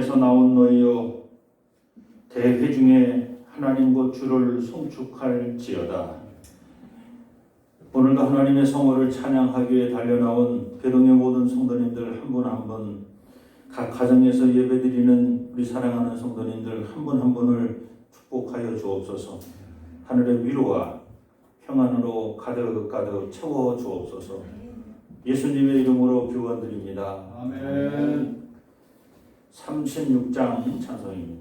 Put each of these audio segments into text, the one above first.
성에서 나온 너희여 대회중에 하나님 곧 주를 송축할지어다. 오늘도 하나님의 성호를 찬양하기 위해 달려나온 배동의 모든 성도님들 한 분 한 분, 각 가정에서 예배드리는 우리 사랑하는 성도님들 한 분 한 분을 축복하여 주옵소서. 하늘의 위로와 평안으로 가득가득 채워 주옵소서. 예수님의 이름으로 기원드립니다. 아멘. 36장 찬송입니다.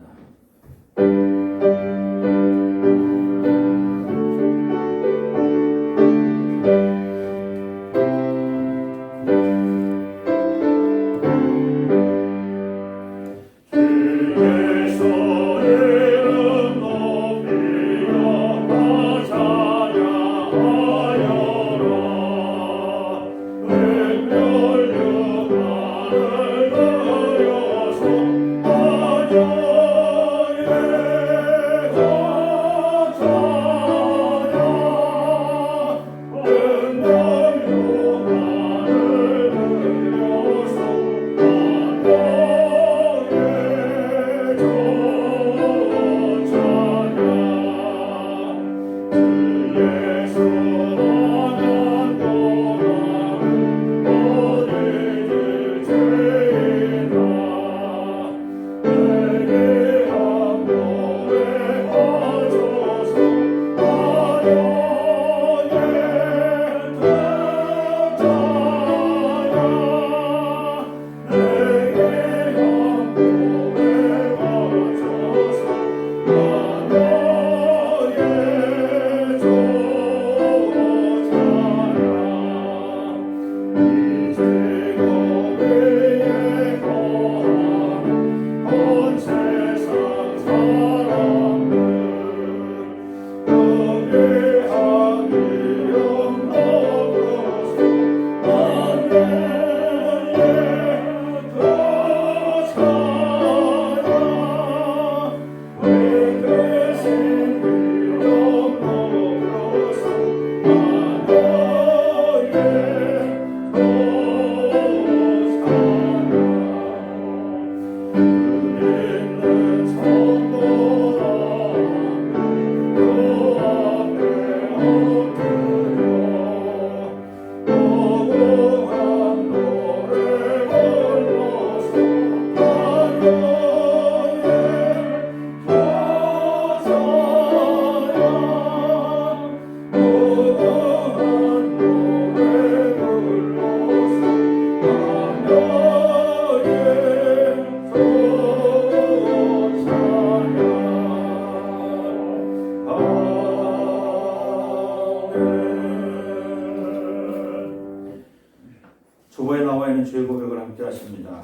주보에 나와 있는 죄 고백을 함께 하십니다.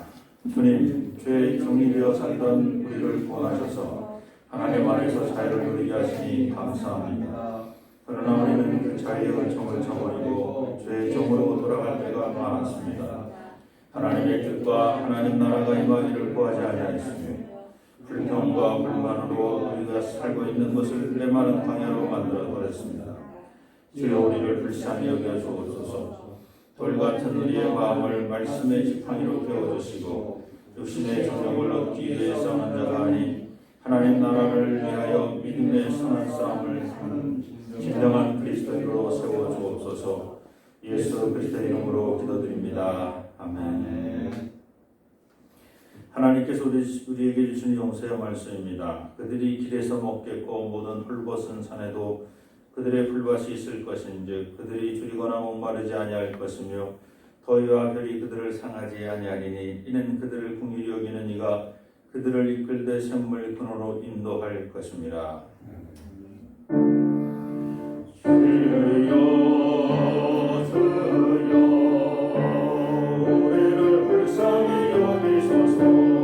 주님, 죄의 종이 되어 살던 우리를 구원하셔서 하나님 안에서 자유를 누리게 하시니 감사합니다. 그러나 우리는 그 자유의 은총을 저버리고 죄의 종으로 돌아갈 때가 많았습니다. 하나님의 뜻과 하나님 나라가 임하기를 구하지 아니하였으며 불평과 불만으로 우리가 살고 있는 것을 메마른 광야로 만들어 버렸습니다. 주여, 우리를 불쌍히 여겨 주옵소서. 돌같은 우리의 마음을 말씀의 지팡이로 깨워주시고 육신의 정욕을 얻기 위해 싸우는 자가 아닌 하나님 나라를 위하여 믿음의 선한 싸움을 하는 진정한 그리스도인으로 세워주옵소서. 예수 그리스도 이름으로 기도드립니다. 아멘. 하나님께서 우리에게 주신 용서의 말씀입니다. 그들이 길에서 먹겠고 모든 헐벗은 산에도 그들의 풀밭이 있을 것인즉 그들이 줄이거나 목마르지 아니할 것이며 더위와 별이 그들을 상하지 아니하리니 이는 그들을 긍휼히 여기는 이가 그들을 이끌되 샘물 근원으로 인도할 것입니다. 주여 우리를 불쌍히 여기소서.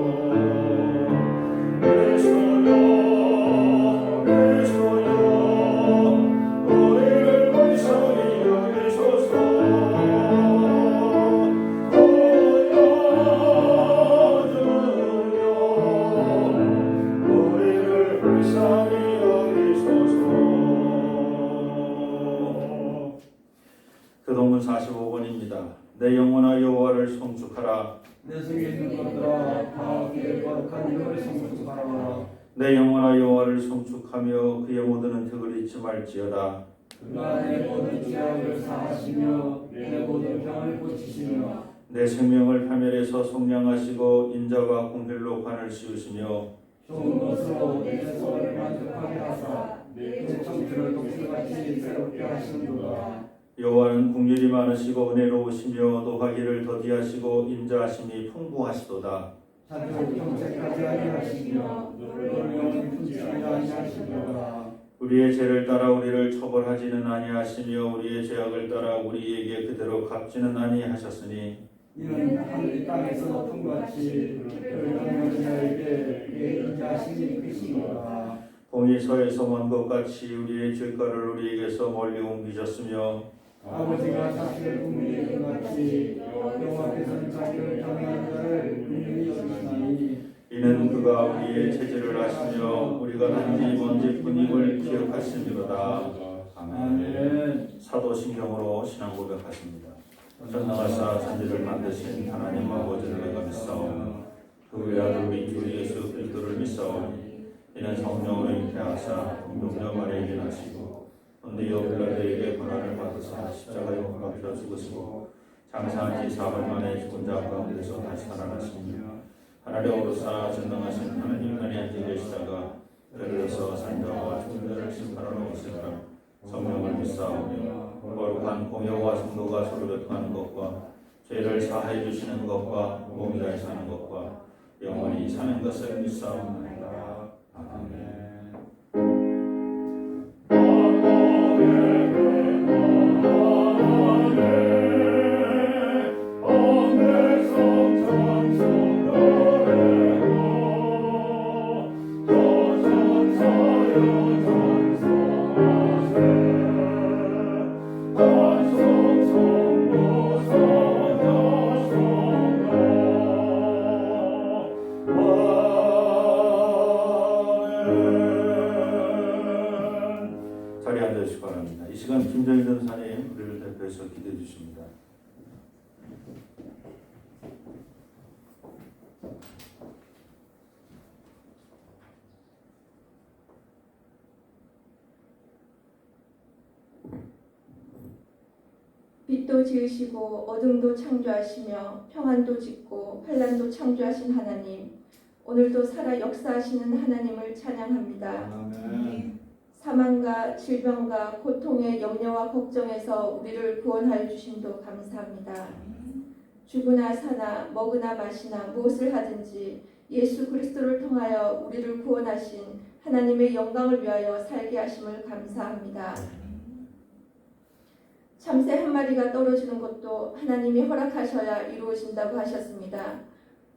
교동문 45번입니다. 내 영혼아 여호와를 송축하라. 내 속에 있는 것들아 다 그의 거룩한 이름을 송축하라. 내 영혼아 여호와를 송축하며 그의 모든 덕을 잊지 말지어다. 그가 내 모든 죄악을 사하시며 내 모든 병을 고치시며 내 생명을 파멸해서 속량하시고 인자와 공필로 관을 씌우시며 좋은 것으로 내 소원을 만족하게 하사 내 청춘을 독수같이 새롭게 하시는도다. 여호와는 긍휼이 많으시고 은혜로우시며 노하기를 더디하시고 인자하심이 풍부하시도다. 자기를 정책하지 아니하시며 너를 영원히 품지 아니하시도다. 우리의 죄를 따라 우리를 처벌하지는 아니하시며 우리의 죄악을 따라 우리에게 그대로 갚지는 아니하셨으니 이는 하늘 땅에서 높은 같이 그를 경외하는 자에게 그의 인자하심이 크시도다. 봄이 서에서 먼 것 같이 우리의 죄가를 우리에게서 멀리 옮기셨으며 아버지가 자식을 국민이 여긴 같이 여호와께서는 자기를 경외하는 자를 국민이 여기시나니 이는 그가 우리의 체질을 아시며 우리가 단지 먼지뿐임을 기억하심이로다. 아멘. 아멘. 사도신경으로 신앙 고백하십니다. 전능하사 천지를 만드신 하나님 아버지를 내가 믿사오며 그 외아들 우리 주 예수 그리스도를 믿사오니 이는 성령으로 잉태하사 동정녀 마리아에게 나시고 본디오 빌라도에게 고난을 받으사 십자가에 못 박혀 죽으시고 장사한 지 사흘 만에 죽은 자 가운데서 다시 살아나시며 하나님으로서 전능하신 하나님 편에 앉아 계시다가 별에서 산자와 죽은 자를 심판하러 오시리라. 성령을 믿사오며 거룩한 공여와 성도가 서로 교통하는 것과 죄를 사하여 주시는 것과 몸이 다시 사는 것과 영원히 사는 것을 믿사옵나이다. 아멘. 자리에 앉으시기 바랍니다. 이 시간 김정희 전사님 우리를 대표해서 기도해 주십니다. 빛도 지으시고 어둠도 창조하시며 평안도 짓고 환난도 창조하신 하나님, 오늘도 살아 역사하시는 하나님을 찬양합니다. 아멘. 사망과 질병과 고통의 염려와 걱정에서 우리를 구원하여 주심도 감사합니다. 죽으나 사나 먹으나 마시나 무엇을 하든지 예수 그리스도를 통하여 우리를 구원하신 하나님의 영광을 위하여 살게 하심을 감사합니다. 참새 한 마리가 떨어지는 것도 하나님이 허락하셔야 이루어진다고 하셨습니다.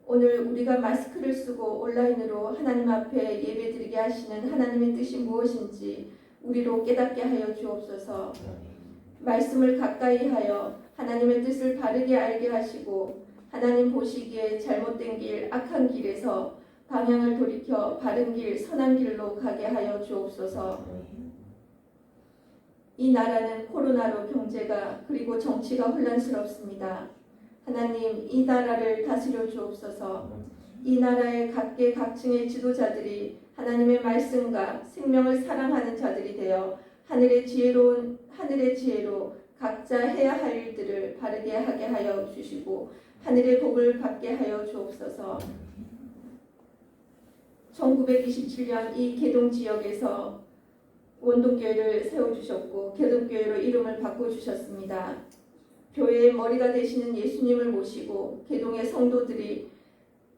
오늘 우리가 마스크를 쓰고 온라인으로 하나님 앞에 예배드리게 하시는 하나님의 뜻이 무엇인지 우리로 깨닫게 하여 주옵소서. 말씀을 가까이 하여 하나님의 뜻을 바르게 알게 하시고 하나님 보시기에 잘못된 길, 악한 길에서 방향을 돌이켜 바른 길, 선한 길로 가게 하여 주옵소서. 이 나라는 코로나로 경제가 그리고 정치가 혼란스럽습니다. 하나님, 이 나라를 다스려 주옵소서. 이 나라의 각계 각층의 지도자들이 하나님의 말씀과 생명을 사랑하는 자들이 되어 하늘의 지혜로 각자 해야 할 일들을 바르게 하게 하여 주시고 하늘의 복을 받게 하여 주옵소서. 1927년 이 개동 지역에서 원동교회를 세워주셨고 개동교회로 이름을 바꿔주셨습니다. 교회의 머리가 되시는 예수님을 모시고 개동의 성도들이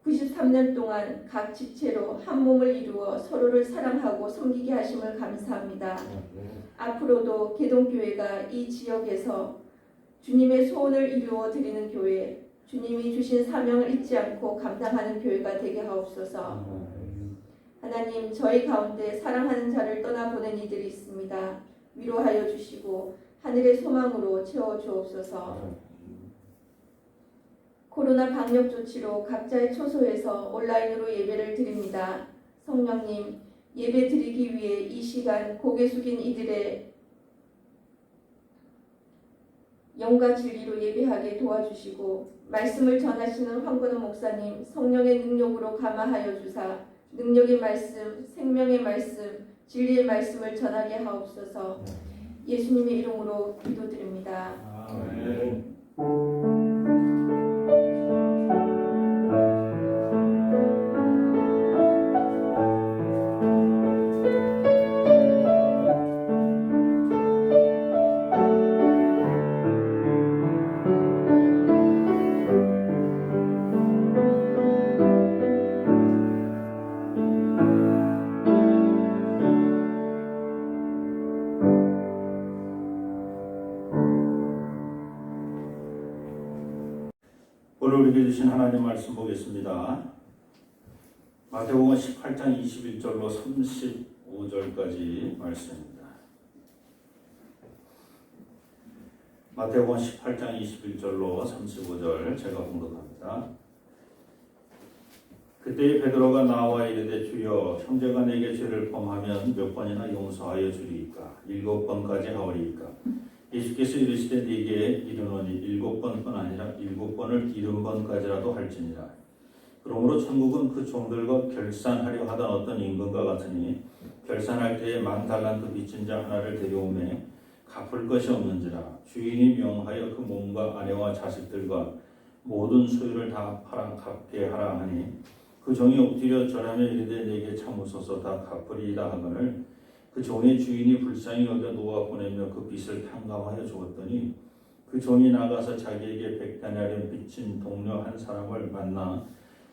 93년 동안 각 집체로 한 몸을 이루어 서로를 사랑하고 섬기게 하심을 감사합니다. 앞으로도 개동교회가 이 지역에서 주님의 소원을 이루어 드리는 교회, 주님이 주신 사명을 잊지 않고 감당하는 교회가 되게 하옵소서. 하나님, 저희 가운데 사랑하는 자를 떠나보낸 이들이 있습니다. 위로하여 주시고 하늘의 소망으로 채워주옵소서. 코로나 방역 조치로 각자의 처소에서 온라인으로 예배를 드립니다. 성령님, 예배 드리기 위해 이 시간 고개 숙인 이들의 영과 진리로 예배하게 도와주시고 말씀을 전하시는 황건우 목사님 성령의 능력으로 감화하여 주사 능력의 말씀, 생명의 말씀, 진리의 말씀을 전하게 하옵소서. 예수님의 이름으로 기도드립니다. 아멘. 오늘 우리에게 주신 하나님 말씀 보겠습니다. 마태복음 18장 21절로 35절까지 말씀입니다. 마태복음 18장 21절로 35절 제가 봉독합니다. 그때 베드로가 나와 이르되 주여 형제가 내게 죄를 범하면 몇 번이나 용서하여 주리이까 7번까지 하오리이까 예수께서 이르시되 네게 이르노니 7번뿐 아니라 7번을 70번까지라도 할지니라. 그러므로 천국은 그 종들과 결산하려 하던 어떤 임금과 같으니 결산할 때에 10,000달란트 빚진 자 하나를 데려오매 갚을 것이 없는지라. 주인이 명하여 그 몸과 아내와 자식들과 모든 소유를 다 팔아 갚게 하라 하니 그 종이 엎드려 절하며 이르되 내게 참으소서 다 갚으리이다 하거늘 그 종의 주인이 불쌍히 여겨 놓아 보내며 그 빚을 탕감하여 주었더니 그 종이 나가서 자기에게 100데나리온 빚진 동료 한 사람을 만나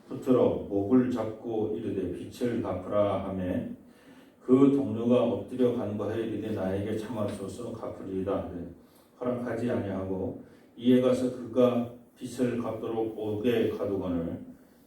붙들어 목을 잡고 이르되 빚을 갚으라 하매 그 동료가 엎드려 간구하여 이르되 나에게 참아소서 갚으리이다 하되 허락하지 아니하고 이에 가서 그가 빚을 갚도록 옥에 가두거늘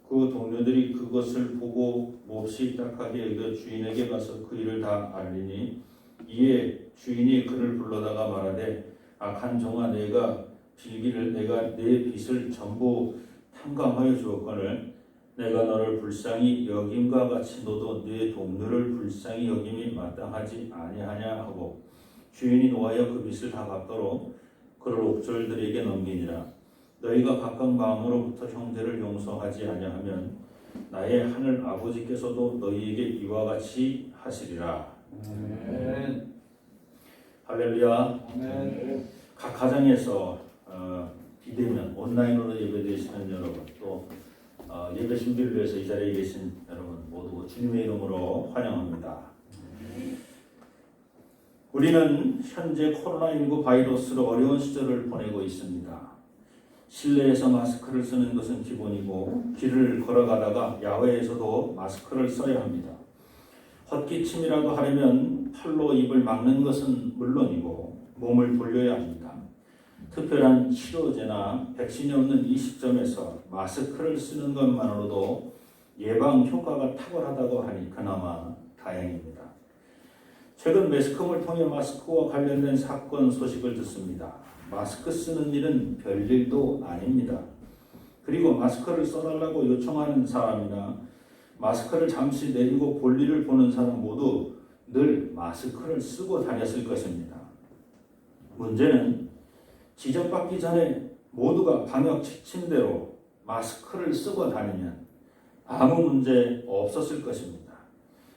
그 동료들이 그것을 보고 몹시 딱하게 여겨 주인에게 가서 그 일을 다 알리니 이에 주인이 그를 불러다가 말하되 악한 종아 내가 빌기를 내가 내 빚을 전부 탕감하여 주었거늘 내가 너를 불쌍히 여김과 같이 너도 네 동료를 불쌍히 여김이 마땅하지 아니하냐 하고 주인이 노하여 그 빚을 다 갚도록 그를 옥졸들에게 넘기니라. 너희가 각각 마음으로부터 형제를 용서하지 아니하면 나의 하늘 아버지께서도 너희에게 이와 같이 하시리라. 아멘. 할렐루야. 아멘. 각 가정에서 비대면 온라인으로 예배드리시는 여러분 또 예배 준비를 위해서 이 자리에 계신 여러분 모두 주님의 이름으로 환영합니다. 우리는 현재 코로나19 바이러스로 어려운 시절을 보내고 있습니다. 실내에서 마스크를 쓰는 것은 기본이고 길을 걸어가다가 야외에서도 마스크를 써야 합니다. 헛기침이라도 하려면 팔로 입을 막는 것은 물론이고 몸을 돌려야 합니다. 특별한 치료제나 백신이 없는 이 시점에서 마스크를 쓰는 것만으로도 예방 효과가 탁월하다고 하니 그나마 다행입니다. 최근 매스컴을 통해 마스크와 관련된 사건 소식을 듣습니다. 마스크 쓰는 일은 별일도 아닙니다. 그리고 마스크를 써달라고 요청하는 사람이나 마스크를 잠시 내리고 볼일을 보는 사람 모두 늘 마스크를 쓰고 다녔을 것입니다. 문제는 지적받기 전에 모두가 방역 지침대로 마스크를 쓰고 다니면 아무 문제 없었을 것입니다.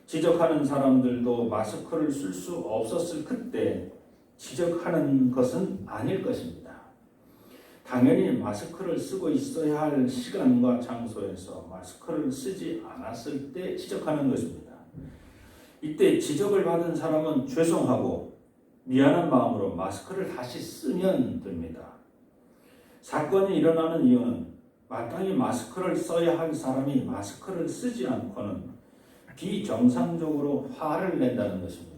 지적하는 사람들도 마스크를 쓸 수 없었을 그때 지적하는 것은 아닐 것입니다. 당연히 마스크를 쓰고 있어야 할 시간과 장소에서 마스크를 쓰지 않았을 때 지적하는 것입니다. 이때 지적을 받은 사람은 죄송하고 미안한 마음으로 마스크를 다시 쓰면 됩니다. 사건이 일어나는 이유는 마땅히 마스크를 써야 할 사람이 마스크를 쓰지 않고는 비정상적으로 화를 낸다는 것입니다.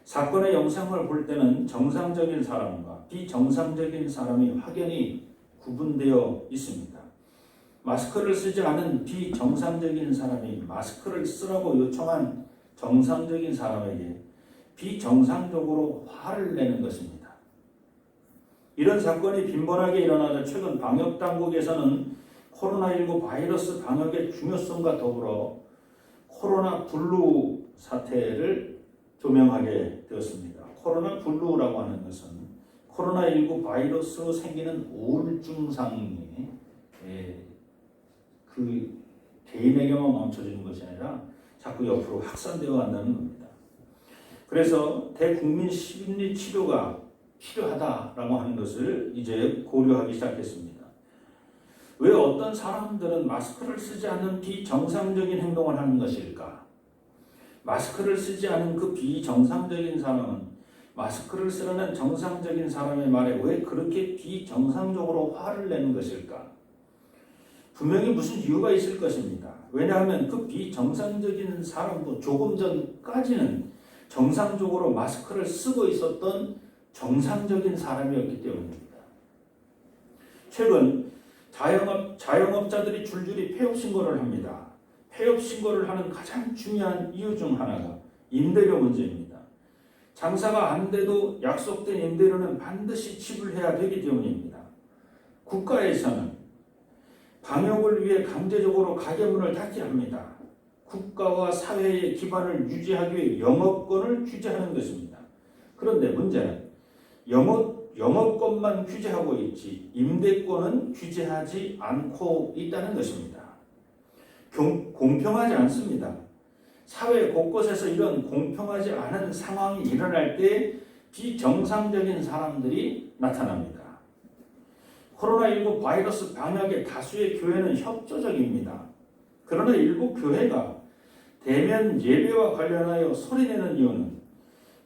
사건의 영상을 볼 때는 정상적인 사람과 비정상적인 사람이 확연히 구분되어 있습니다. 마스크를 쓰지 않은 비정상적인 사람이 마스크를 쓰라고 요청한 정상적인 사람에게 비정상적으로 화를 내는 것입니다. 이런 사건이 빈번하게 일어나자 최근 방역당국에서는 코로나19 바이러스 방역의 중요성과 더불어 코로나 블루 사태를 조명하게 되었습니다. 코로나 블루라고 하는 것은 코로나19 바이러스로 생기는 우울증 상이 그 개인에게만 멈춰지는 것이 아니라 자꾸 옆으로 확산되어 간다는 겁니다. 그래서 대국민 심리 치료가 필요하다라고 하는 것을 이제 고려하기 시작했습니다. 왜 어떤 사람들은 마스크를 쓰지 않는 비정상적인 행동을 하는 것일까? 마스크를 쓰지 않은 그 비정상적인 사람은 마스크를 쓰려는 정상적인 사람의 말에 왜 그렇게 비정상적으로 화를 내는 것일까? 분명히 무슨 이유가 있을 것입니다. 왜냐하면 그 비정상적인 사람도 조금 전까지는 정상적으로 마스크를 쓰고 있었던 정상적인 사람이었기 때문입니다. 최근 자영업자들이 줄줄이 폐업 신고를 합니다. 폐업 신고를 하는 가장 중요한 이유 중 하나가 임대료 문제입니다. 장사가 안 돼도 약속된 임대료는 반드시 지불해야 되기 때문입니다. 국가에서는 방역을 위해 강제적으로 가게 문을 닫게 합니다. 국가와 사회의 기반을 유지하기 위해 영업권을 규제하는 것입니다. 그런데 문제는 영업권만 규제하고 있지 임대권은 규제하지 않고 있다는 것입니다. 공평하지 않습니다. 사회 곳곳에서 이런 공평하지 않은 상황이 일어날 때 비정상적인 사람들이 나타납니다. 코로나19 바이러스 방역에 다수의 교회는 협조적입니다. 그러나 일부 교회가 대면 예배와 관련하여 소리내는 이유는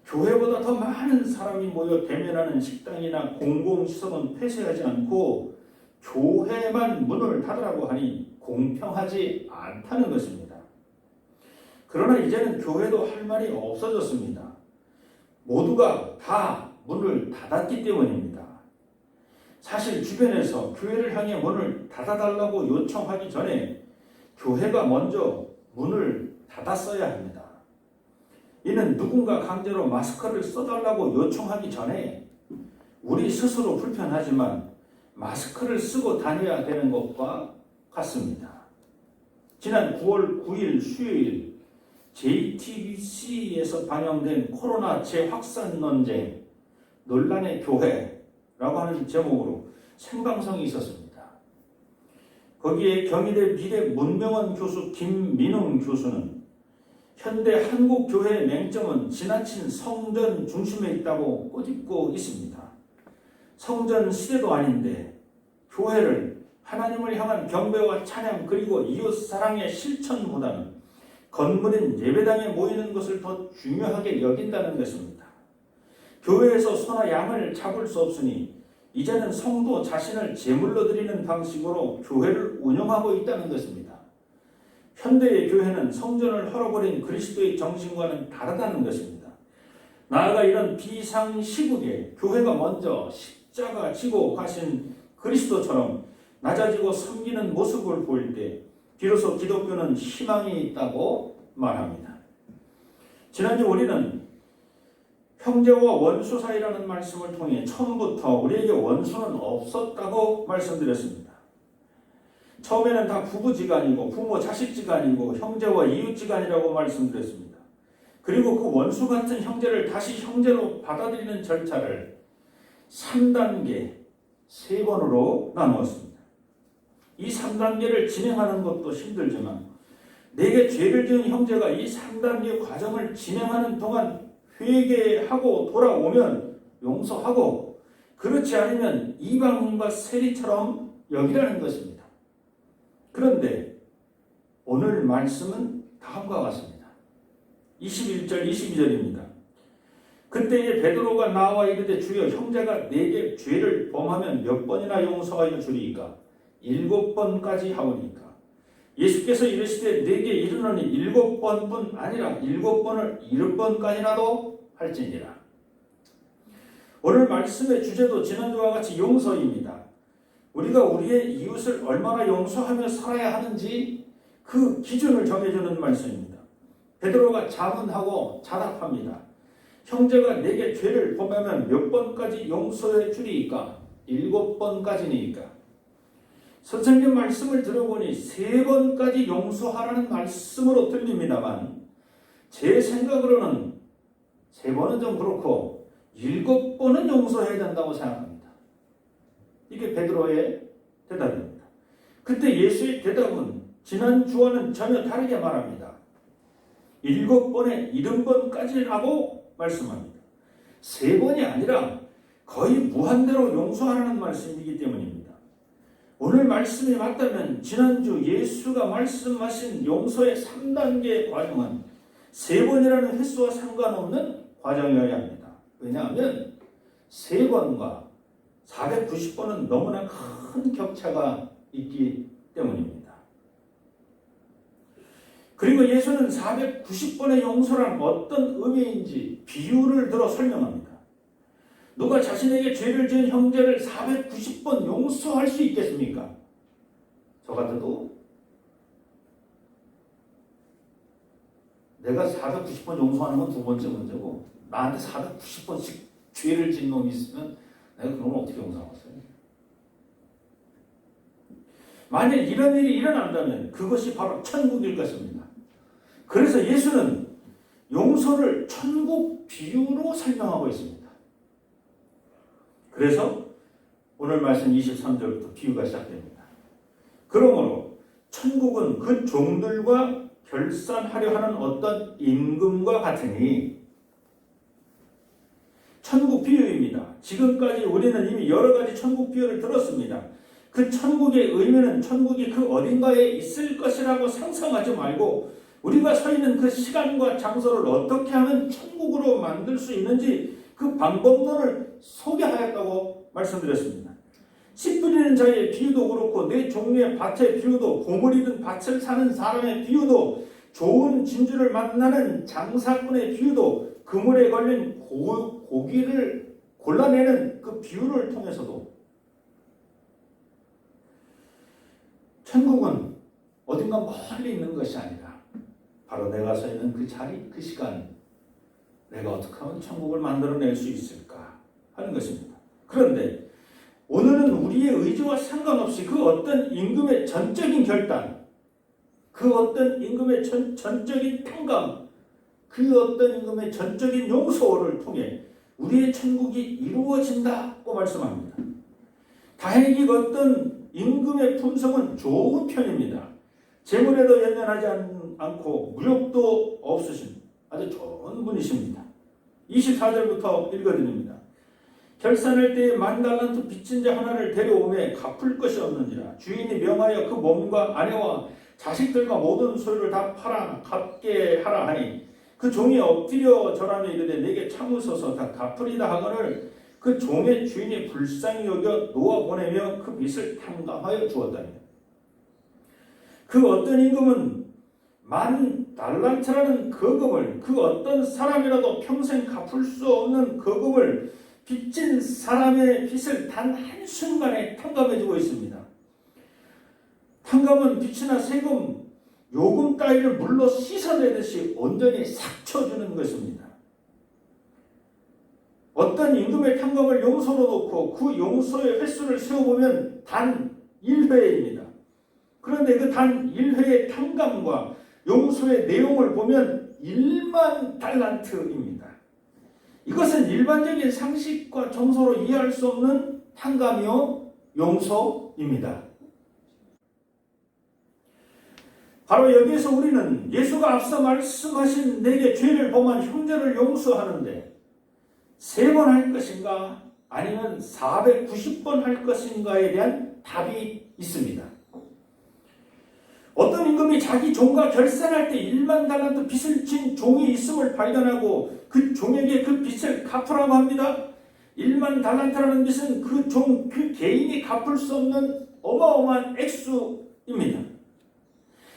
교회보다 더 많은 사람이 모여 대면하는 식당이나 공공시설은 폐쇄하지 않고 교회만 문을 닫으라고 하니 공평하지 않다는 것입니다. 그러나 이제는 교회도 할 말이 없어졌습니다. 모두가 다 문을 닫았기 때문입니다. 사실 주변에서 교회를 향해 문을 닫아달라고 요청하기 전에 교회가 먼저 문을 닫았어야 합니다. 이는 누군가 강제로 마스크를 써달라고 요청하기 전에 우리 스스로 불편하지만 마스크를 쓰고 다녀야 되는 것과 같습니다. 지난 9월 9일 수요일 JTBC에서 방영된 코로나 재확산 논쟁 논란의 교회라고 하는 제목으로 생방송이 있었습니다. 거기에 경희대 미래 문명원 교수 김민웅 교수는 현대 한국 교회의 맹점은 지나친 성전 중심에 있다고 꼬집고 있습니다. 성전 시대도 아닌데 교회를 하나님을 향한 경배와 찬양 그리고 이웃 사랑의 실천보다는 건물인 예배당에 모이는 것을 더 중요하게 여긴다는 것입니다. 교회에서 소나 양을 잡을 수 없으니 이제는 성도 자신을 제물로 드리는 방식으로 교회를 운영하고 있다는 것입니다. 현대의 교회는 성전을 헐어버린 그리스도의 정신과는 다르다는 것입니다. 나아가 이런 비상시국에 교회가 먼저 십자가 지고 가신 그리스도처럼 낮아지고 섬기는 모습을 보일 때 비로소 기독교는 희망이 있다고 말합니다. 지난주 우리는 형제와 원수 사이라는 말씀을 통해 처음부터 우리에게 원수는 없었다고 말씀드렸습니다. 처음에는 다 부부지간이고 부모 자식지간이고 형제와 이웃지간이라고 말씀드렸습니다. 그리고 그 원수 같은 형제를 다시 형제로 받아들이는 절차를 3단계 3번으로 나누었습니다. 이 3단계를 진행하는 것도 힘들지만 내게 죄를 지은 형제가 이 3단계 과정을 진행하는 동안 회개하고 돌아오면 용서하고 그렇지 않으면 이방인과 세리처럼 여기라는 것입니다. 그런데 오늘 말씀은 다음과 같습니다. 21절 22절입니다. 그때에 베드로가 나와 이르되 주여 형제가 내게 죄를 범하면 몇 번이나 용서하여 주리이까 7번까지 하오니까 예수께서 이르시되 내게 이르노니 7번뿐 아니라 7번을 7번까지라도 할지니라. 오늘 말씀의 주제도 지난주와 같이 용서입니다. 우리가 우리의 이웃을 얼마나 용서하며 살아야 하는지 그 기준을 정해주는 말씀입니다. 베드로가 자문하고 자답합니다. 형제가 내게 죄를 범하면 몇 번까지 용서해 주리이까? 7번까지니까. 선생님 말씀을 들어보니 3번까지 용서하라는 말씀으로 들립니다만 제 생각으로는 3번은 좀 그렇고 7번은 용서해야 된다고 생각합니다. 이게 베드로의 대답입니다. 그때 예수의 대답은 지난주와는 전혀 다르게 말합니다. 7번에 70번까지라고 말씀합니다. 3번이 아니라 거의 무한대로 용서하라는 말씀이기 때문입니다. 오늘 말씀이 맞다면 지난주 예수가 말씀하신 용서의 3단계 과정은 3번이라는 횟수와 상관없는 과정이어야 합니다. 왜냐하면 3번과 490번은 너무나 큰 격차가 있기 때문입니다. 그리고 예수는 490번의 용서란 어떤 의미인지 비유를 들어 설명합니다. 누가 자신에게 죄를 지은 형제를 490번 용서할 수 있겠습니까? 저 같아도 내가 490번 용서하는 건 두 번째 문제고, 나한테 490번씩 죄를 지은 놈이 있으면 내가 그놈을 어떻게 용서하겠어요? 만약 이런 일이 일어난다면 그것이 바로 천국일 것입니다. 그래서 예수는 용서를 천국 비유로 설명하고 있습니다. 그래서 오늘 말씀 23절부터 비유가 시작됩니다. 그러므로 천국은 그 종들과 결산하려 하는 어떤 임금과 같으니, 천국 비유입니다. 지금까지 우리는 이미 여러 가지 천국 비유를 들었습니다. 그 천국의 의미는 천국이 그 어딘가에 있을 것이라고 상상하지 말고 우리가 서 있는 그 시간과 장소를 어떻게 하면 천국으로 만들 수 있는지 그 방법론을 소개하였다고 말씀드렸습니다. 씨 뿌리는 자의 비유도 그렇고 내 종류의 밭의 비유도, 보물이든 밭을 사는 사람의 비유도, 좋은 진주를 만나는 장사꾼의 비유도, 그물에 걸린 고기를 골라내는 그 비유를 통해서도 천국은 어딘가 멀리 있는 것이 아니라 바로 내가 서 있는 그 자리, 그 시간, 내가 어떻게 하면 천국을 만들어낼 수 있을까 하는 것입니다. 그런데 오늘은 우리의 의지와 상관없이 그 어떤 임금의 전적인 결단, 그 어떤 임금의 전적인 탕감, 그 어떤 임금의 전적인 용서를 통해 우리의 천국이 이루어진다고 말씀합니다. 다행히 그 어떤 임금의 품성은 좋은 편입니다. 재물에도 연연하지 않고 무욕도 없으신 아주 좋은 분이십니다. 24절부터 읽어드립니다. 결산할 때에 10,000달란트 빚진 자 하나를 데려오매 갚을 것이 없는지라 주인이 명하여 그 몸과 아내와 자식들과 모든 소유를 다 팔아 갚게 하라 하니 그 종이 엎드려 절하며 이르되 내게 참으소서 다 갚으리다 하거늘 그 종의 주인이 불쌍히 여겨 놓아보내며 그 빚을 탕감하여 주었다니. 그 어떤 임금은 10,000달란트라는 거금을, 그 어떤 사람이라도 평생 갚을 수 없는 거금을 빚진 사람의 빚을 단 한순간에 탕감해주고 있습니다. 탕감은 빚이나 세금, 요금 따위를 물로 씻어내듯이 온전히 삭혀주는 것입니다. 어떤 임금의 탕감을 용서로 놓고 그 용서의 횟수를 세어보면 단 1회입니다. 그런데 그 단 1회의 탕감과 용서의 내용을 보면 10,000달란트입니다. 이것은 일반적인 상식과 정서로 이해할 수 없는 탕감이요 용서입니다. 바로 여기에서 우리는 예수가 앞서 말씀하신 내게 죄를 범한 형제를 용서하는데 3번 할 것인가 아니면 490번 할 것인가에 대한 답이 있습니다. 어떤 임금이 자기 종과 결산할 때 10,000달란트 빚을 진 종이 있음을 발견하고 그 종에게 그 빚을 갚으라고 합니다. 10,000달란트라는 빚은 그 종, 그 개인이 갚을 수 없는 어마어마한 액수입니다.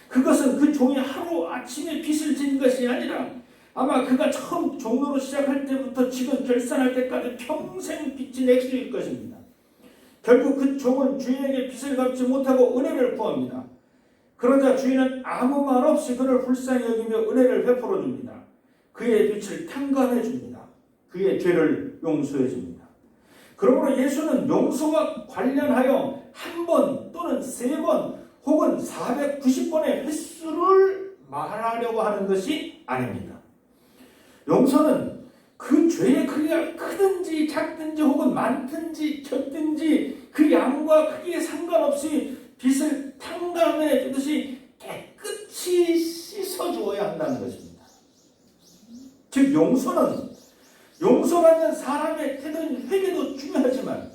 그것은 그 종이 하루아침에 빚을 진 것이 아니라 아마 그가 처음 종로로 시작할 때부터 지금 결산할 때까지 평생 빚진 액수일 것입니다. 결국 그 종은 주인에게 빚을 갚지 못하고 은혜를 구합니다. 그러자 주인은 아무 말 없이 그를 불쌍히 여기며 은혜를 베풀어 줍니다. 그의 빚을 탕감해 줍니다. 그의 죄를 용서해 줍니다. 그러므로 예수는 용서와 관련하여 1번 또는 3번 혹은 490번의 횟수를 말하려고 하는 것이 아닙니다. 용서는 그 죄의 크기가 크든지 많든지 적든지 그 양과 크기에 상관없이 빚을 탕감해 주듯이 깨끗이 씻어주어야 한다는 것입니다. 즉 용서받는 사람의 태도인 회개도 중요하지만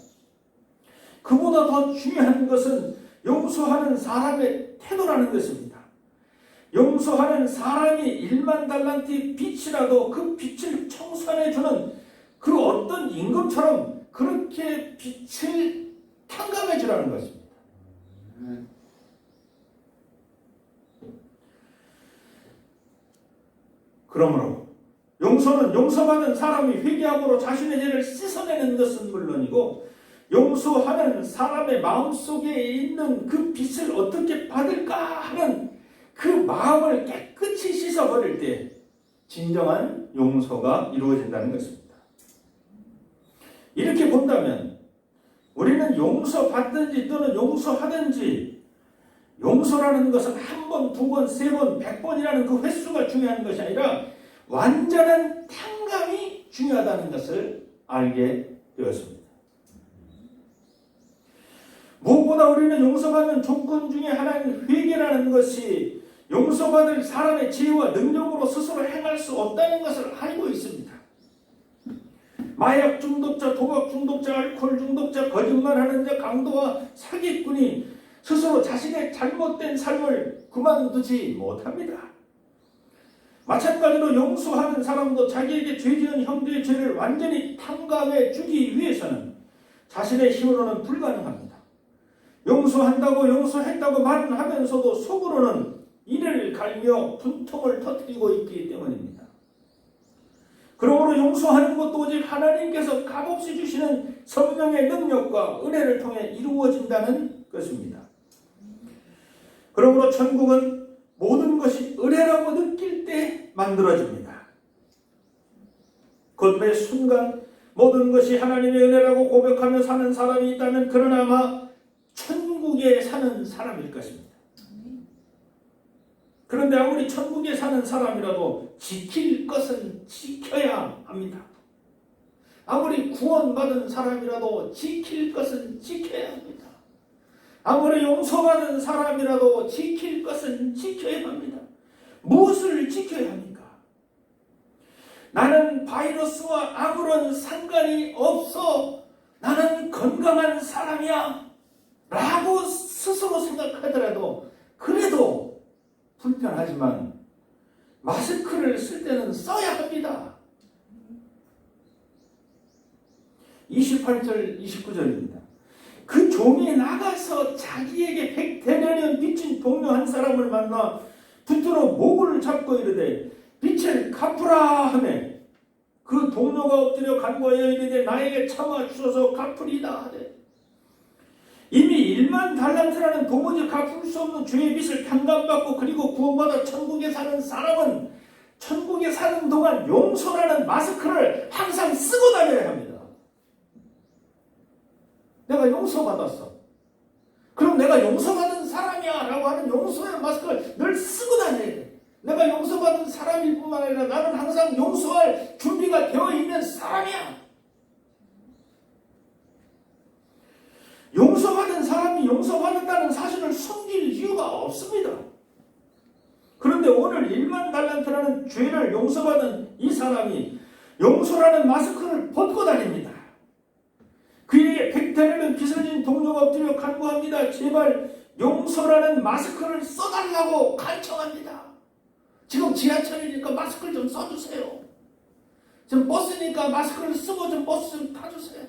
그보다 더 중요한 것은 용서하는 사람의 태도라는 것입니다. 용서하는 사람이 1만 달란트의 빚이라도 그 빚을 청산해주는 그 어떤 임금처럼 그렇게 빚을 탕감해 주라는 것입니다. 그러므로 용서는 용서받은 사람이 회개함으로 자신의 죄를 씻어내는 것은 물론이고 용서하는 사람의 마음속에 있는 그 빚을 어떻게 받을까 하는 그 마음을 깨끗이 씻어버릴 때 진정한 용서가 이루어진다는 것입니다. 이렇게 본다면 우리는 용서받든지 또는 용서하든지 용서라는 것은 한 번, 두 번, 세 번, 100번이라는 그 횟수가 중요한 것이 아니라 완전한 탕감이 중요하다는 것을 알게 되었습니다. 무엇보다 우리는 용서받는 조건 중에 하나인 회개라는 것이 용서받을 사람의 지혜와 능력으로 스스로 행할 수 없다는 것을 알고 있습니다. 마약 중독자, 도박 중독자, 알코올 중독자, 거짓말하는 자, 강도와 사기꾼이 스스로 자신의 잘못된 삶을 그만두지 못합니다. 마찬가지로 용서하는 사람도 자기에게 죄지은 형제의 죄를 완전히 탕감해 주기 위해서는 자신의 힘으로는 불가능합니다. 용서한다고 용서했다고 말은 하면서도 속으로는 이를 갈며 분통을 터뜨리고 있기 때문입니다. 그러므로 용서하는 것도 오직 하나님께서 값없이 주시는 성령의 능력과 은혜를 통해 이루어진다는 것입니다. 그러므로 천국은 모든 것이 은혜라고 느낄 때 만들어집니다. 곧 매 순간 모든 것이 하나님의 은혜라고 고백하며 사는 사람이 있다면 그는 아마 천국에 사는 사람일 것입니다. 그런데 아무리 천국에 사는 사람이라도 지킬 것은 지켜야 합니다. 아무리 구원받은 사람이라도 지킬 것은 지켜야 합니다. 아무리 용서받은 사람이라도 지킬 것은 지켜야 합니다. 무엇을 지켜야 합니까? 나는 바이러스와 아무런 상관이 없어. 나는 건강한 사람이야. 라고 스스로 생각하더라도 그래도 불편하지만 마스크를 쓸 때는 써야 합니다. 28절 29절입니다. 그 종이 나가서 자기에게 100데나리온 빚진 동료 한 사람을 만나 붙들어 목을 잡고 이르되 빚을 갚으라 하매 그 동료가 엎드려 간구하여 이르되 나에게 참아 주소서 갚으리다 하되 이미 1만 달란트라는 도무지 갚을 수 없는 죄의 빚을 탕감받고 그리고 구원받아 천국에 사는 사람은 천국에 사는 동안 용서라는 마스크를 항상 쓰고 다녀야 합니다. 내가 용서받았어. 그럼 내가 용서받은 사람이야 라고 하는 용서의 마스크를 늘 쓰고 다녀야 돼. 내가 용서받은 사람일 뿐만 아니라 나는 항상 용서할 준비가 되어 있는 사람이야. 용서받은 사람이 용서받았다는 사실을 숨길 이유가 없습니다. 그런데 오늘 1만 달란트라는 죄를 용서받은 이 사람이 용서라는 마스크를 벗고 다닙니다. 그에게 100데나리온 빚을 진 동료가 엎드려 간구합니다. 제발 용서라는 마스크를 써달라고 간청합니다. 지금 지하철이니까 마스크를 좀 써주세요. 지금 버스니까 마스크를 쓰고 좀 버스 좀 타주세요.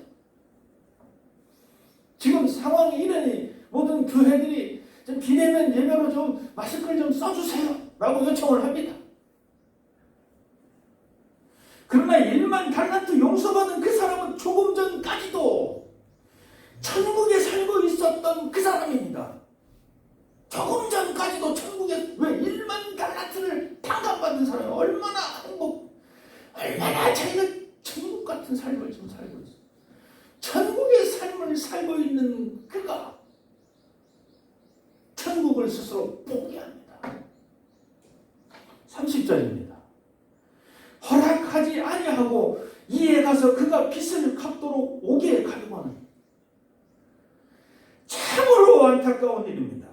지금 상황이 이러니 모든 교회들이 좀 비대면 예배로 좀 마스크를 좀 써주세요 라고 요청을 합니다. 그러나 1만 달란트 용서받은 그 사람은 조금 전까지도 천국에 살고 있었던 그 사람입니다. 조금 전까지도 천국에 왜 1만 달란트를 탕감받은 사람이 얼마나 얼마나 자기가 천국 같은 삶을 좀 살고 있어요. 천국의 삶을 살고 있는 그가 천국을 스스로 포기합니다. 30절입니다. 허락하지 아니하고 이에 가서 그가 빚을 갚도록 옥에 거는 참으로 안타까운 일입니다.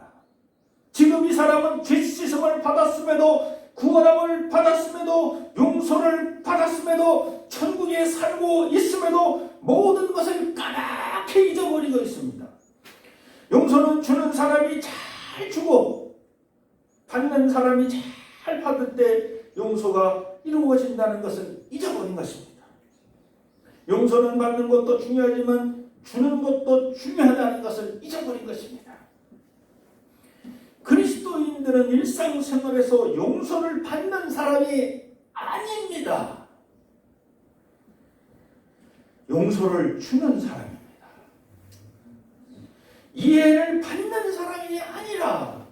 지금 이 사람은 죄 씻음을 받았음에도, 구원함을 받았음에도, 용서를 받았음에도, 천국에 살고 있음에도 모든 것을 까맣게 잊어버리고 있습니다. 용서는 주는 사람이 잘 주고 받는 사람이 잘 받을 때 용서가 이루어진다는 것을 잊어버린 것입니다. 용서는 받는 것도 중요하지만 주는 것도 중요하다는 것을 잊어버린 것입니다. 그리스도인들은 일상생활에서 용서를 받는 사람이 아닙니다. 용서를 주는 사람입니다. 이해를 받는 사람이 아니라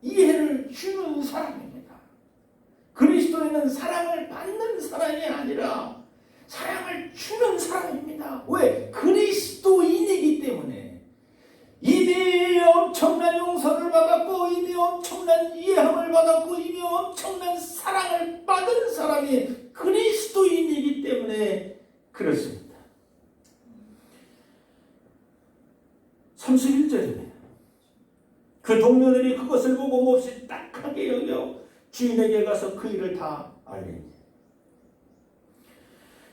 이해를 주는 사람입니다. 그리스도인은 사랑을 받는 사람이 아니라 사랑을 주는 사람입니다. 왜? 그리스도인이기 때문에. 이미 엄청난 용서를 받았고, 이미 엄청난 이해함을 받았고, 이미 엄청난 사랑을 받은 사람이 그리스도인이기 때문에 그렇습니다. 31절입니다. 그 동료들이 그것을 보고 몹시 딱하게 여겨 주인에게 가서 그 일을 다 알리니,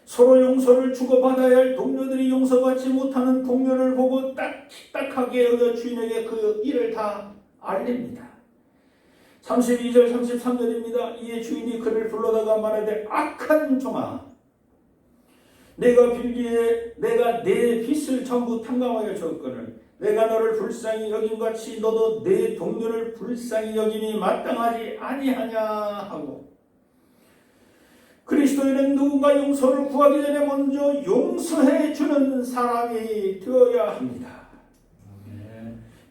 서로 용서를 주고받아야 할 동료들이 용서받지 못하는 동료를 보고 딱하게 여겨 주인에게 그 일을 다 알립니다. 32절 33절입니다. 이에 주인이 그를 불러다가 말하되 악한 종아, 내가 빌기에 내가 내 빚을 전부 탕감하여 줬거늘 내가 너를 불쌍히 여김같이 너도 내 동료를 불쌍히 여김이 마땅하지 아니하냐 하고, 그리스도인은 누군가 용서를 구하기 전에 먼저 용서해 주는 사람이 되어야 합니다.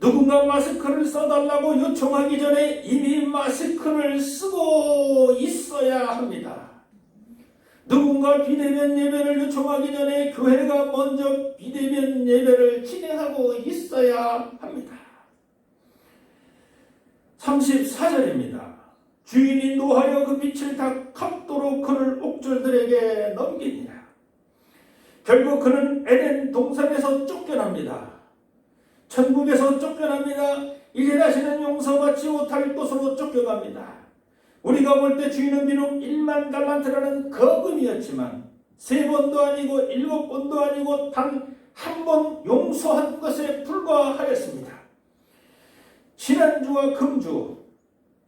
누군가 마스크를 써달라고 요청하기 전에 이미 마스크를 쓰고 있어야 합니다. 누군가 비대면 예배를 요청하기 전에 교회가 먼저 비대면 예배를 진행하고 있어야 합니다. 34절입니다. 주인이 노하여 그 빛을 다 갚도록 그를 옥졸들에게 넘기니라. 결국 그는 에덴 동산에서 쫓겨납니다. 천국에서 쫓겨납니다. 이제 다시는 용서받지 못할 곳으로 쫓겨갑니다. 우리가 볼 때 주인은 비록 1만 달란트라는 거금이었지만 3번도 아니고 7번도 아니고 단 한 번 용서한 것에 불과하였습니다. 지난주와 금주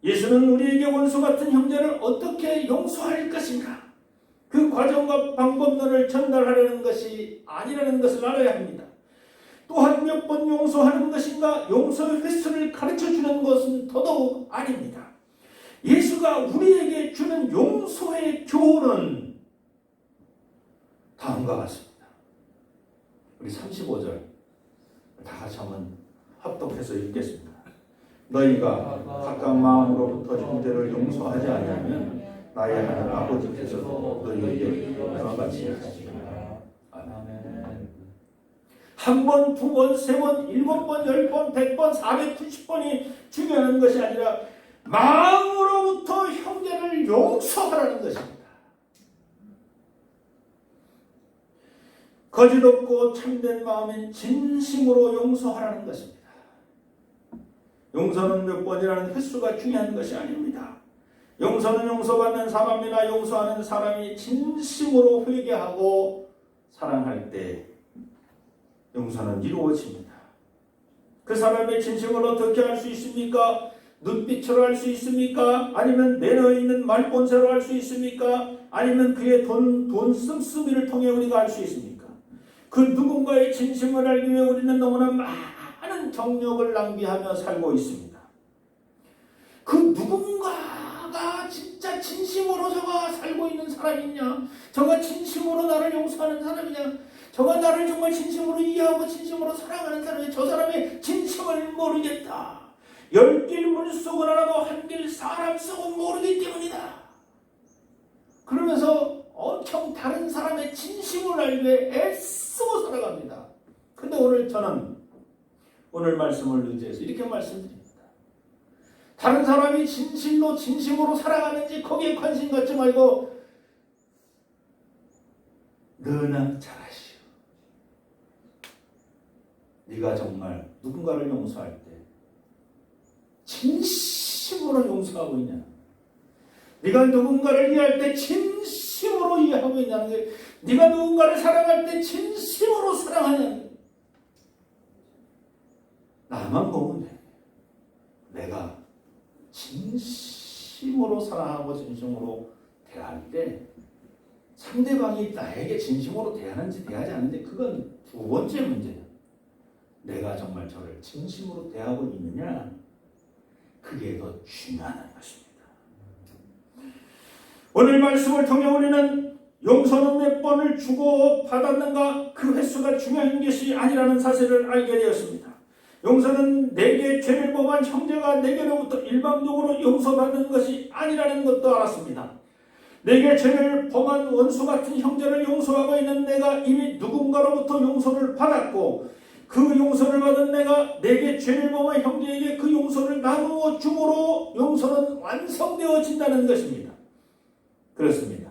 예수는 우리에게 원수 같은 형제를 어떻게 용서할 것인가? 그 과정과 방법론을 전달하려는 것이 아니라는 것을 알아야 합니다. 또한 몇 번 용서하는 것인가? 용서의 횟수를 가르쳐주는 것은 더더욱 아닙니다. 예수가 우리에게 주는 용서의 교훈은 다음과 같습니다. 우리 35절 다 같이 한번 합독해서 읽겠습니다. 너희가 각각 마음으로부터 형제를 용서하지 않으면 나의 하나님 아버지께서도 너희에게 이와 같이 하시리라. 아멘. 한 번, 두 번, 세 번, 7번, 10번, 100번, 490번이 중요한 것이 아니라 마음으로부터 형제를 용서하라는 것입니다. 거짓 없고 참된 마음인 진심으로 용서하라는 것입니다. 용서는 몇 번이라는 횟수가 중요한 것이 아닙니다. 용서는 용서받는 사람이나 용서하는 사람이 진심으로 회개하고 사랑할 때 용서는 이루어집니다. 그 사람의 진심을 어떻게 알 수 있습니까? 눈빛으로 알 수 있습니까? 아니면 매너 있는 말본세로 알 수 있습니까? 아니면 그의 돈 씀씀이를 통해 우리가 알 수 있습니까? 그 누군가의 진심을 알기 위해 우리는 너무나 많은 정력을 낭비하며 살고 있습니다. 그 누군가가 진짜 진심으로 저가 살고 있는 사람이냐? 저가 진심으로 나를 용서하는 사람이냐? 저가 나를 정말 진심으로 이해하고 진심으로 사랑하는 사람이냐? 저 사람의 진심을 모르겠다. 10길 물속을 알아도 한 길 사람 속은 모르기 때문이다. 그러면서 엄청 다른 사람의 진심을 알기 위해 애쓰고 살아갑니다. 근데 오늘 저는 오늘 말씀을 의지해서 이렇게 말씀드립니다. 다른 사람이 진실로 진심으로 살아가는지 거기에 관심 갖지 말고 너나 잘하시오. 네가 정말 누군가를 용서할 때 진심으로 용서하고 있냐? 네가 누군가를 이해할 때 진심으로 이해하고 있냐는 거예요. 네가 누군가를 사랑할 때 진심으로 사랑하냐? 나만 보면 돼. 내가 진심으로 사랑하고 진심으로 대할 때 상대방이 나에게 진심으로 대하는지 대하지 않는지 그건 두 번째 문제야. 내가 정말 저를 진심으로 대하고 있느냐? 그게 더 중요한 것입니다. 오늘 말씀을 통해 우리는 용서는 몇 번을 주고 받았는가 그 횟수가 중요한 것이 아니라는 사실을 알게 되었습니다. 용서는 내게 죄를 범한 형제가 내게로부터 일방적으로 용서받는 것이 아니라는 것도 알았습니다. 내게 죄를 범한 원수 같은 형제를 용서하고 있는 내가 이미 누군가로부터 용서를 받았고 그 용서를 받은 내가 내게 죄를 범한 형제에게 그 용서를 나누어 줌으로 용서는 완성되어진다는 것입니다. 그렇습니다.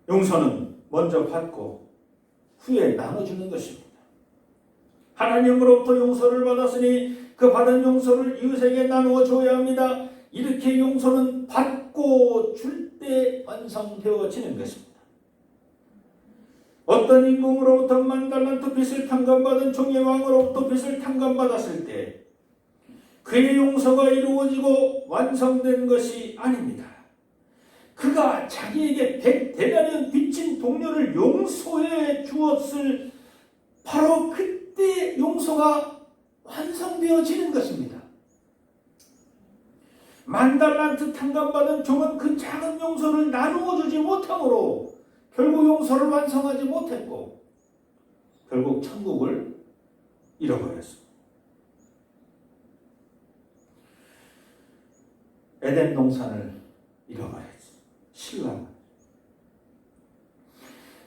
용서는 먼저 받고 후에 나눠주는 것입니다. 하나님으로부터 용서를 받았으니 그 받은 용서를 이웃에게 나누어 줘야 합니다. 이렇게 용서는 받고 줄 때 완성되어지는 것입니다. 어떤 임금으로부터 10,000달란트 빚을 탕감받은 종의 왕으로부터 빚을 탕감받았을 때 그의 용서가 이루어지고 완성된 것이 아닙니다. 그가 자기에게 100데나리온 빚진 동료를 용서해 주었을 바로 그때 용서가 완성되어지는 것입니다. 10,000달란트 탕감받은 종은 그 작은 용서를 나누어 주지 못함으로 결국 용서를 완성하지 못했고 결국 천국을 잃어버렸습니다. 에덴 동산을 잃어버렸습니다. 신랑.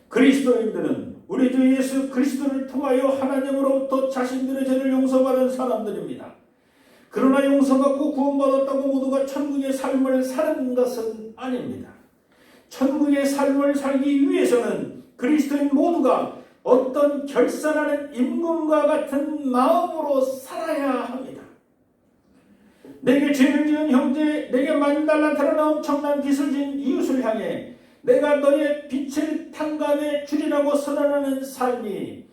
그리스도인들은 우리 주 예수 그리스도를 통하여 하나님으로부터 자신들의 죄를 용서받은 사람들입니다. 그러나 용서받고 구원받았다고 모두가 천국의 삶을 사는 것은 아닙니다. 천국의 삶을 살기 위해서는 그리스도인 모두가 어떤 결산하는 임금과 같은 마음으로 살아야 합니다. 내게 죄를 지은 형제, 내게 10,000달란트라는 엄청난 빚을 진 이웃을 향해 내가 너의 빚을 탕감해 주리라고 선언하는 삶이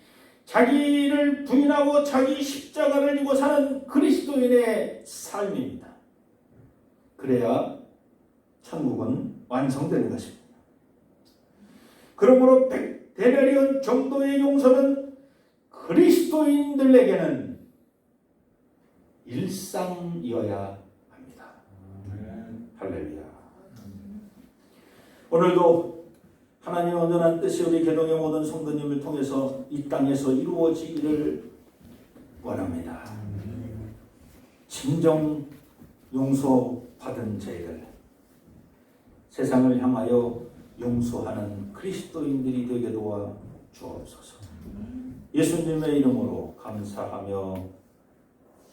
자기를 부인하고 자기 십자가를 지고 사는 그리스도인의 삶입니다. 그래야 천국은 완성되는 것입니다. 그러므로 100데나리온 정도의 용서는 그리스도인들에게는 일상이어야 합니다. 할렐루야. 오늘도 하나님의 온전한 뜻이 우리 개동의 모든 성도님을 통해서 이 땅에서 이루어지기를 원합니다. 진정 용서받은 죄들, 세상을 향하여 용서하는 그리스도인들이 되게 도와 주옵소서. 예수님의 이름으로 감사하며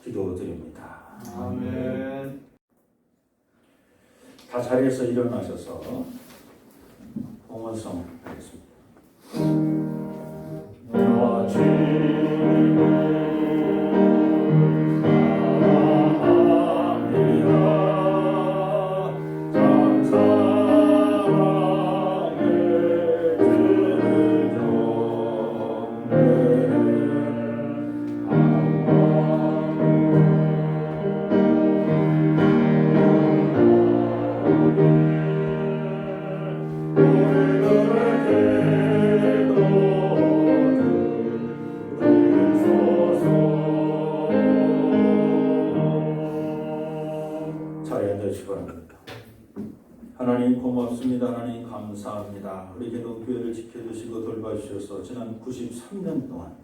기도드립니다. 아멘. 다 자리에서 일어나셔서 봉헌성 하겠습니다. 하나님 고맙습니다. 하나님 감사합니다. 우리 개동교회를 지켜주시고 돌봐주셔서 지난 93년 동안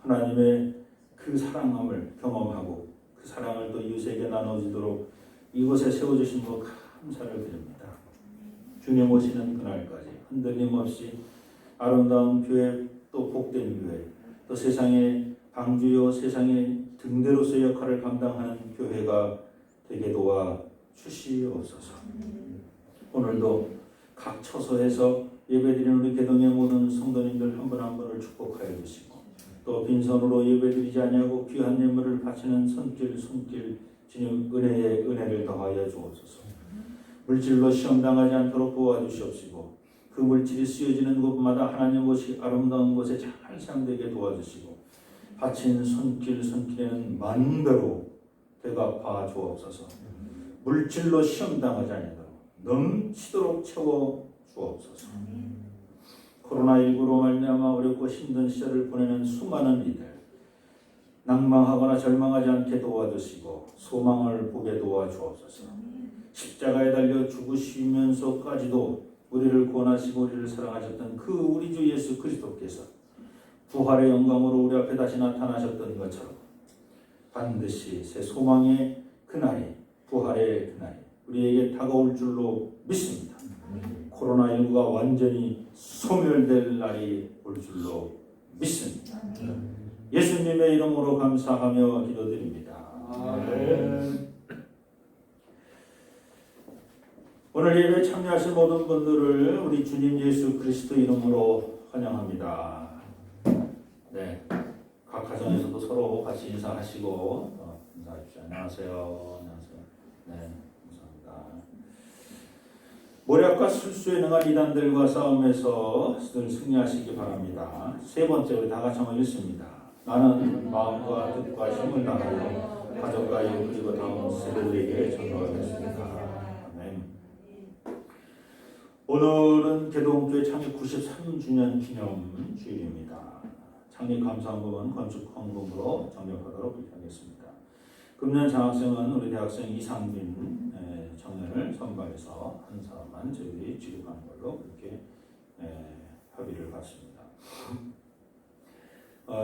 하나님의 그 사랑함을 경험하고 그 사랑을 또 이웃에게 나눠주도록 이곳에 세워주신 것 감사를 드립니다. 주님 오시는 그날까지 흔들림 없이 아름다운 교회 또 복된 교회 또 세상의 방주요 세상의 등대로서의 역할을 감당하는 교회가 되게 도와 주시옵소서. 오늘도 각 처소에서 예배드리는 우리 개동의 모든 성도님들 한 분 한 분을 축복하여 주시고 또 빈손으로 예배드리지 아니하고 귀한 예물을 바치는 손길 주님 은혜를 더하여 주옵소서. 물질로 시험당하지 않도록 도와주시옵시고 그 물질이 쓰여지는 곳마다 하나님 옷이 아름다운 곳에 잘 사용되게 도와주시고 바친 손길에는 만배로 되갚아 주옵소서. 물질로 시험당하지 아니하도록 넘치도록 채워 주옵소서. 코로나19로 말미암아 어렵고 힘든 시절을 보내는 수많은 이들 낭망하거나 절망하지 않게 도와주시고 소망을 보게 도와주옵소서. 십자가에 달려 죽으시면서까지도 우리를 구원하시고 우리를 사랑하셨던 그 우리 주 예수 그리스도께서 부활의 영광으로 우리 앞에 다시 나타나셨던 것처럼 반드시 새 소망의 그날이 부활의 그날이 우리에게 다가올 줄로 믿습니다. 코로나19가 완전히 소멸될 날이 올 줄로 믿습니다. 예수님의 이름으로 감사하며 기도드립니다. 아멘. 오늘 예배에 참여하신 모든 분들을 우리 주님 예수 그리스도 이름으로 환영합니다. 네, 각 가정에서도 서로 같이 인사하시고 인사하십시오. 안녕하세요. 안녕하세요. 네, 감사합니다. 모략과 술수에 능한 이단들과 싸움에서 늘 승리하시기 바랍니다. 세 번째 우리 다 같이 한번 읽습니다. 나는 마음과 뜻과 힘을 다하여 가족과 이웃 그리고 다음 세대들에게 전도하겠습니다. 아멘. 오늘은 개동교회 창립 93주년 기념 주일입니다. 창립 감사헌금은 건축 헌금으로 정력하도록 하겠습니다. 금년 장학생은 우리 대학생 이상빈 청년을 선발해서 한 사람만 저희들이 지급하는 걸로 그렇게 협의를 받습니다.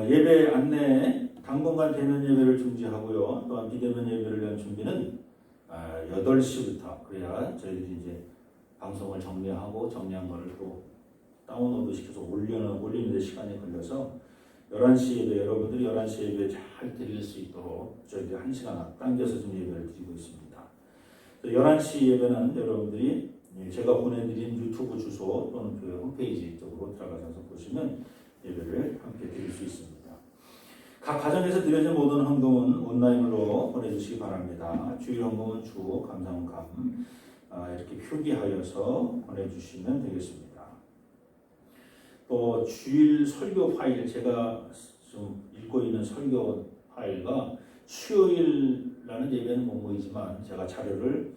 예배 안내 당분간 대면 예배를 중지하고요. 또한 비대면 예배를 위한 준비는 8시부터 그래야 저희들이 이제 방송을 정리한 거를 또 다운로드 시켜서 올리는 데 시간이 걸려서 11시 예배 여러분들이 11시 예배 잘 드릴 수 있도록 저희들이 1시간 앞당겨서 좀 예배를 드리고 있습니다. 11시 예배는 여러분들이 제가 보내드린 유튜브 주소 또는 그 홈페이지 쪽으로 들어가셔서 보시면 예배를 함께 드릴 수 있습니다. 각 가정에서 드려진 모든 헌금은 온라인으로 보내주시기 바랍니다. 주일 헌금은 주 감사헌금 이렇게 표기하여서 보내주시면 되겠습니다. 또 주일 설교 파일 제가 좀 읽고 있는 설교 파일과 수요일라는 예배는 못 모이지만 제가 자료를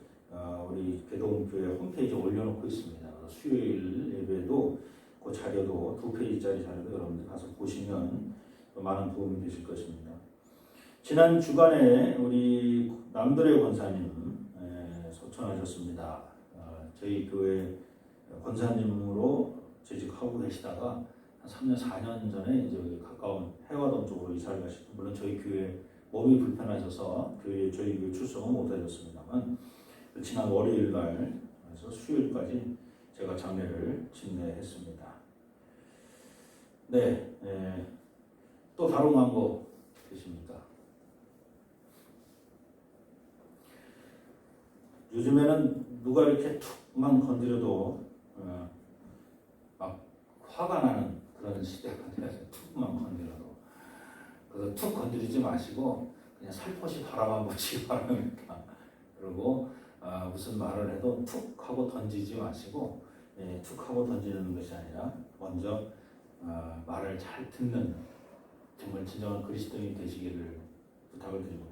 우리 개동교회 홈페이지에 올려놓고 있습니다. 수요일 예배도 그 자료도 2페이지짜리 자료도 여러분들 가서 보시면 많은 도움이 되실 것입니다. 지난 주간에 우리 남도래 권사님 소천하셨습니다. 저희 교회 권사님으로 재직하고 계시다가 한 3년, 4년 전에 이제 여기 가까운 해화동 쪽으로 이사를 가시고 물론 저희 교회 몸이 불편하셔서 저희 교회 출석은 못하셨습니다만 지난 월요일 날에서 수요일까지 제가 장례를 집례했습니다. 네, 또 다른 광고 계십니까? 요즘에는 누가 이렇게 툭만 건드려도 막 화가 나는 그런 시대가 돼서 툭만 건드려도 그래서 툭 건드리지 마시고 그냥 살포시 바람 한번 치기 바랍니다. 그리고 무슨 말을 해도 툭 하고 던지지 마시고 툭 하고 던지는 것이 아니라 먼저 말을 잘 듣는 정말 진정한 그리스도인이 되시기를 부탁을 드립니다.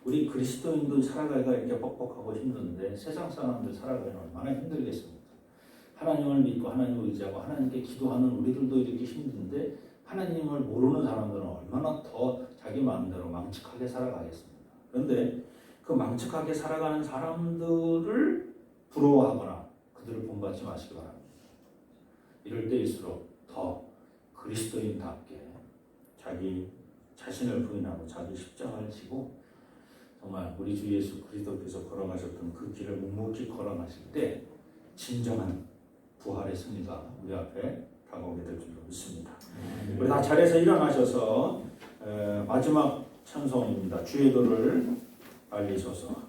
우리 그리스도인도 살아가기가 이렇게 뻑뻑하고 힘든데 세상 사람들 살아가기는 얼마나 힘들겠습니까? 하나님을 믿고 하나님을 의지하고 하나님께 기도하는 우리들도 이렇게 힘든데 하나님을 모르는 사람들은 얼마나 더 자기 마음대로 망측하게 살아가겠습니까? 그런데 그 망측하게 살아가는 사람들을 부러워하거나 그들을 본받지 마시기 바랍니다. 이럴 때일수록 더 그리스도인답게 자기 자신을 부인하고 자기 십자가를 지고 정말 우리 주 예수 그리스도께서 걸어가셨던 그 길을 묵묵히 걸어가실 때 진정한 부활의 승리가 우리 앞에 다가오게 될 줄로 믿습니다. 우리 다 자리에서 일어나셔서 마지막 찬송입니다. 주의 도를 알리소서.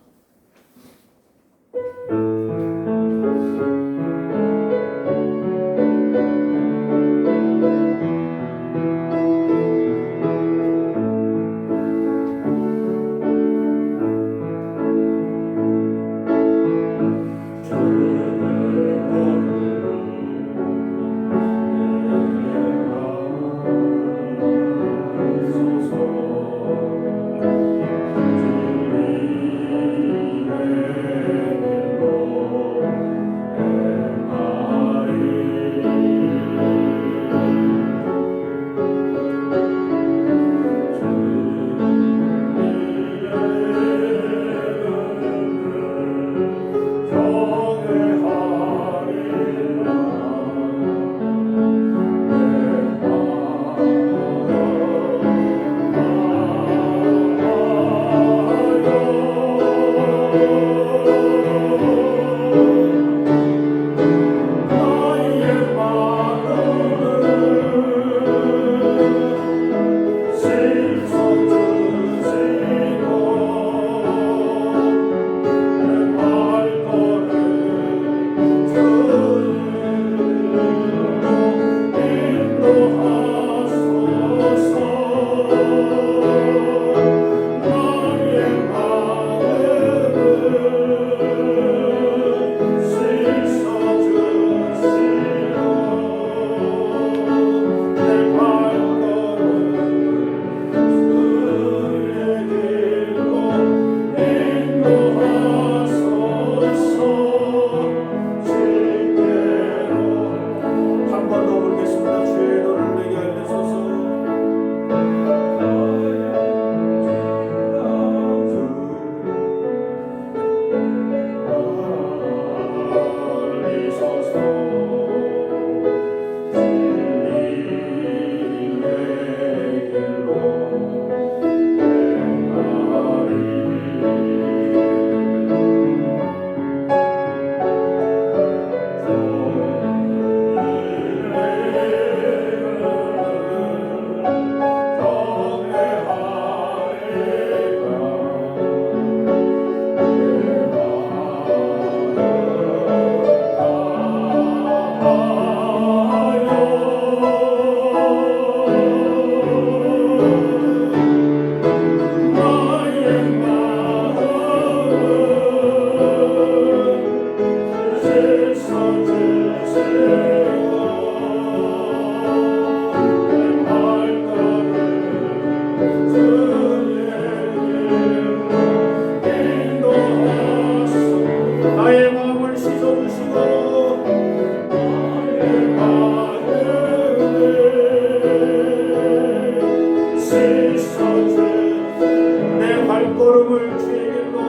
걸음을 주의 길로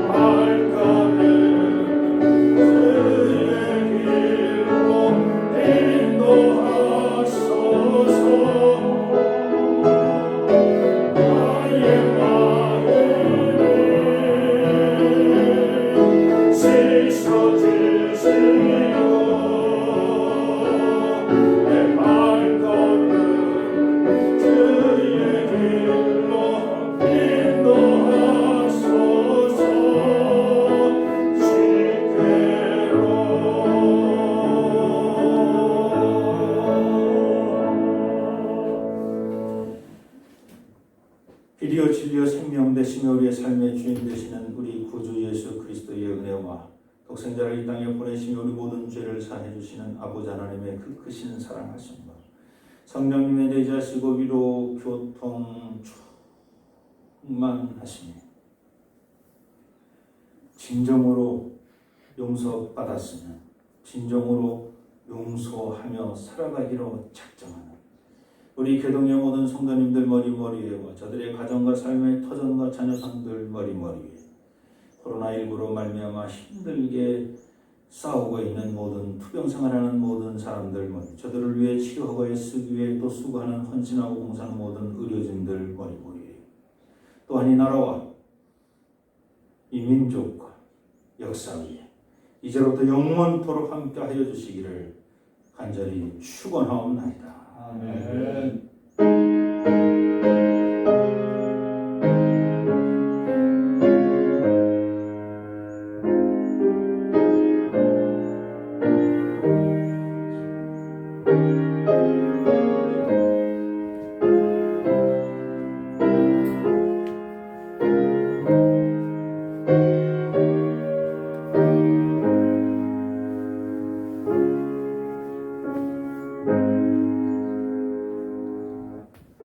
발걸음 주의 길로 인도하소서. 나의 마음을 씻어주시고 내 발걸음 주의 길로 인도하소서. 길이요 진리요 생명 되시며 우리의 삶의 주인 되시는 우리 구주 예수 그리스도의 은혜와 독생자를 이 땅에 보내시며 우리 모든 죄를 사해 주시는 아버지 하나님의 그 크신 사랑하심과 성령님의 내자시고 위로 교통 충만하시니 진정으로 용서받았으면 진정으로 용서하며 살아가기로 작정하는 우리 교동의 모든 성도님들 머리머리에와 저들의 가정과 삶의 터전과 자녀성들 머리머리에 코로나19로 말미암아 힘들게 싸우고 있는 모든 투병생활하는 모든 사람들 머리, 저들을 위해 치료하고 애쓰기 위해 또 수고하는 헌신하고 봉사하는 모든 의료진들 머리머리에 또한 이 나라와 이 민족과 역사 위에 이제로부터 영원토록 함께하여 주시기를 간절히 축원하옵나이다. 아멘.